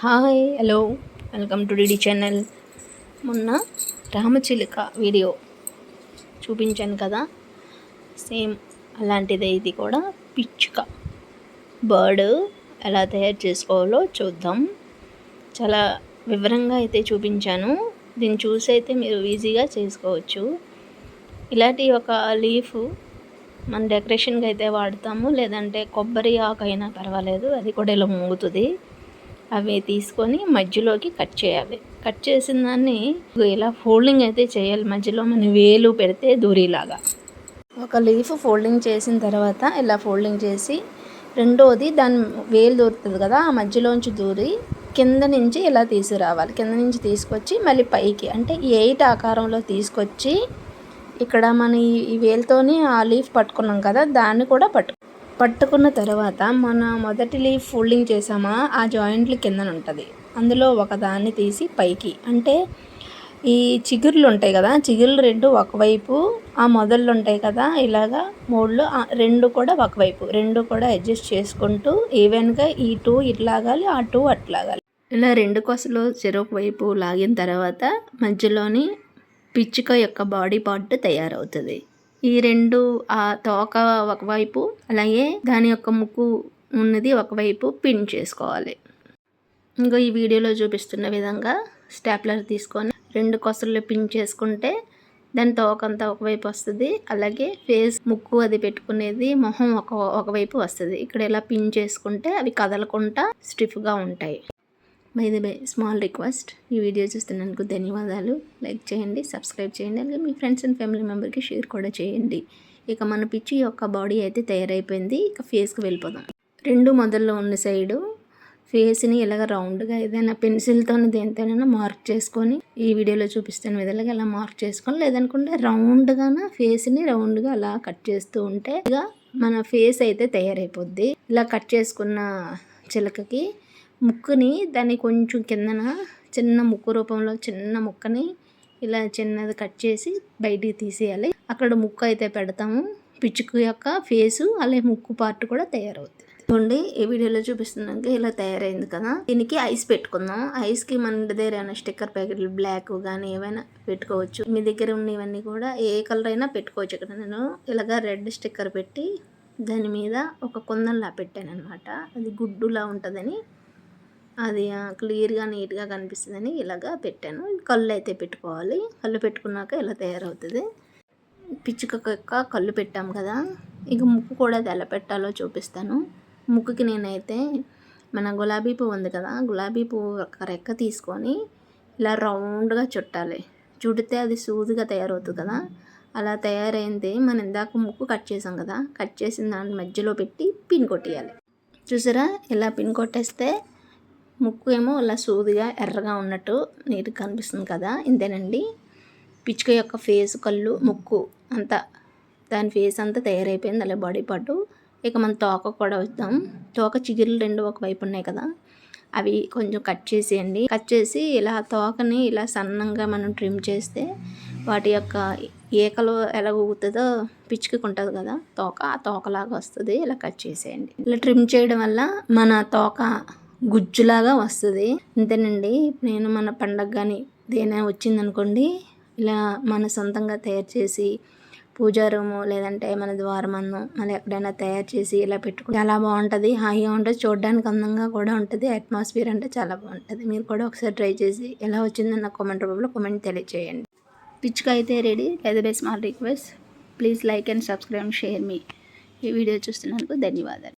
Hi hello welcome to DD channel. మొన్న రామచిలుక video చూపించాను కదా, సేమ్ అలాంటిదే ఇది కూడా. పిచ్చుక బర్డ్ ఎలా తయారు చేసుకోవాలో చూద్దాం. చాలా వివరంగా అయితే చూపించాను. దీన్ని చూసి అయితే మీరు ఈజీగా చేసుకోవచ్చు. ఇలాంటి ఒక లీఫ్ మన డెకరేషన్కి అయితే వాడతాము, లేదంటే కొబ్బరి ఆకు అయినా పర్వాలేదు, అది కూడా ఇలా మూగుతుంది. అవి తీసుకొని మధ్యలోకి కట్ చేయాలి. కట్ చేసిన దాన్ని ఇలా ఫోల్డింగ్ అయితే చేయాలి. మధ్యలో మన వేలు పెడితే దూరిలాగా ఒక లీఫ్ ఫోల్డింగ్ చేసిన తర్వాత ఇలా ఫోల్డింగ్ చేసి, రెండోది దాని వేలు దూరుతుంది కదా, ఆ మధ్యలోంచి దూరి కింద నుంచి ఇలా తీసుకురావాలి. కింద నుంచి తీసుకొచ్చి మళ్ళీ పైకి అంటే 8 ఆకారంలో తీసుకొచ్చి, ఇక్కడ మన ఈ వేలుతోని ఆ లీఫ్ పట్టుకున్నాం కదా, దాన్ని కూడా పట్టుకున్న తర్వాత మన మొదటి లీఫ్ ఫోల్డింగ్ చేసామా, ఆ జాయింట్లు కిందన ఉంటుంది. అందులో ఒకదాన్ని తీసి పైకి అంటే ఈ చిగుర్లు ఉంటాయి కదా, చిగుర్లు 2 ఒకవైపు, ఆ మొదళ్ళు ఉంటాయి కదా ఇలాగా 3 2 కూడా ఒకవైపు, 2 కూడా అడ్జస్ట్ చేసుకుంటూ ఈవెన్గా ఈ 2 ఇట్లాగాలి, ఆ 2 అట్లాగాలి. ఇలా 2 కొసలు చెరొక వైపు లాగిన తర్వాత మధ్యలోని పిచ్చుక యొక్క బాడీ పార్ట్ తయారవుతుంది. ఈ 2 ఆ తోక ఒకవైపు, అలాగే దాని యొక్క ముక్కు ఉన్నది ఒకవైపు పిన్ చేసుకోవాలి. ఇంకో ఈ వీడియోలో చూపిస్తున్న విధంగా స్టాప్లర్ తీసుకొని 2 కొసలు పిన్ చేసుకుంటే దాని తోకంతా ఒకవైపు వస్తుంది. అలాగే ఫేస్ ముక్కు అది పెట్టుకునేది మొహం ఒకవైపు వస్తుంది. ఇక్కడ ఇలా పిన్ చేసుకుంటే అవి కదలకుండా స్టిఫ్గా ఉంటాయి. By the by small request, ఈ వీడియో చూస్తున్నందుకు ధన్యవాదాలు. లైక్ చేయండి, సబ్స్క్రైబ్ చేయండి, అలాగే మీ ఫ్రెండ్స్ అండ్ ఫ్యామిలీ మెంబర్కి షేర్ కూడా చేయండి. ఇక మన పిచ్చి యొక్క బాడీ అయితే తయారైపోయింది. ఇక ఫేస్కి వెళ్ళిపోదాం. 2 మొదల్లో ఉన్న సైడు ఫేస్ని ఇలాగ రౌండ్గా ఏదైనా పెన్సిల్తో దేనితోనైనా మార్క్ చేసుకొని, ఈ వీడియోలో చూపిస్తున్న విధంగా ఇలా మార్క్ చేసుకొని, లేదనుకుంటే రౌండ్గాన ఫేస్ని రౌండ్గా అలా కట్ చేస్తూ ఉంటే ఇక మన ఫేస్ అయితే తయారైపోద్ది. ఇలా కట్ చేసుకున్న చిలకకి ముక్కుని దాన్ని కొంచెం కిందన చిన్న ముక్కు రూపంలో చిన్న ముక్కని ఇలా చిన్నది కట్ చేసి బయటికి తీసేయాలి. అక్కడ ముక్కు అయితే పెడతాము. పిచ్చుక యొక్క ఫేసు అలాగే ముక్కు పార్ట్ కూడా తయారవుతుంది. చూడండి, ఈ వీడియోలో చూపిస్తున్నాక ఇలా తయారైంది కదా. దీనికి ఐస్ పెట్టుకుందాం. ఐస్కి మన దగ్గర ఏమైనా స్టిక్కర్ ప్యాకెట్లు బ్లాక్ కానీ ఏమైనా పెట్టుకోవచ్చు. మీ దగ్గర ఉన్నవన్నీ కూడా ఏ కలర్ అయినా పెట్టుకోవచ్చు. ఇక్కడ నేను ఇలాగా రెడ్ స్టిక్కర్ పెట్టి దాని మీద ఒక కుందంలా పెట్టాను అనమాట. అది గుడ్డులా ఉంటుందని, అది క్లియర్గా నీట్గా కనిపిస్తుందని ఇలాగా పెట్టాను. కళ్ళు అయితే పెట్టుకోవాలి. కళ్ళు పెట్టుకున్నాక ఇలా తయారవుతుంది. పిచ్చుక యొక్క కళ్ళు పెట్టాం కదా, ఇక ముక్కు కూడా అది ఎలా పెట్టాలో చూపిస్తాను. ముక్కుకి నేనైతే మన గులాబీ పువ్వు ఉంది కదా, గులాబీ పువ్వు ఒక రెక్క తీసుకొని ఇలా రౌండ్గా చుట్టాలి. చుడితే అది సూదిగా తయారవుతుంది కదా. అలా తయారైంది మనం ఇందాక ముక్కు కట్ చేసాం కదా, కట్ చేసిన దాని మధ్యలో పెట్టి పిన్ కొట్టేయాలి. చూసారా, ఇలా పిన్ కొట్టేస్తే ముక్కు ఏమో ఇలా సూదిగా ఎర్రగా ఉన్నట్టు నీట్గా కనిపిస్తుంది కదా. ఇంతేనండి, పిచ్చుక యొక్క ఫేస్, కళ్ళు, ముక్కు అంతా, దాని ఫేస్ అంతా తయారైపోయింది. అలా బాడీ పార్టు. ఇక మన తోక కూడా వద్దాం. తోక చిగుర్లు 2 ఒకవైపు ఉన్నాయి కదా, అవి కొంచెం కట్ చేసేయండి. కట్ చేసి ఇలా తోకని ఇలా సన్నంగా మనం ట్రిమ్ చేస్తే వాటి యొక్క ఏకలు ఎలా ఊగుతుందో పిచ్చుకకి ఉంటుంది కదా తోక, ఆ తోకలాగా వస్తుంది. ఇలా కట్ చేసేయండి. ఇలా ట్రిమ్ చేయడం వల్ల మన తోక గుజ్జులాగా వస్తుంది. అంతేనండి. నేను మన పండగ కానీ దేనా వచ్చిందనుకోండి, ఇలా మన సొంతంగా తయారు చేసి పూజా రూము లేదంటే మన ద్వారమందం మళ్ళీ ఎక్కడైనా తయారు చేసి ఇలా పెట్టుకో చాలా బాగుంటుంది. హాయిగా ఉంటుంది, చూడడానికి అందంగా కూడా ఉంటుంది. అట్మాస్ఫియర్ అంటే చాలా బాగుంటుంది. మీరు కూడా ఒకసారి ట్రై చేసి ఎలా వచ్చిందని కామెంట్ రూపంలో కామెంట్ తెలియజేయండి. పిచ్చుక అయితే ready. By small request, please like and subscribe, share మీ. ఈ వీడియో చూస్తున్నందుకు ధన్యవాదాలు.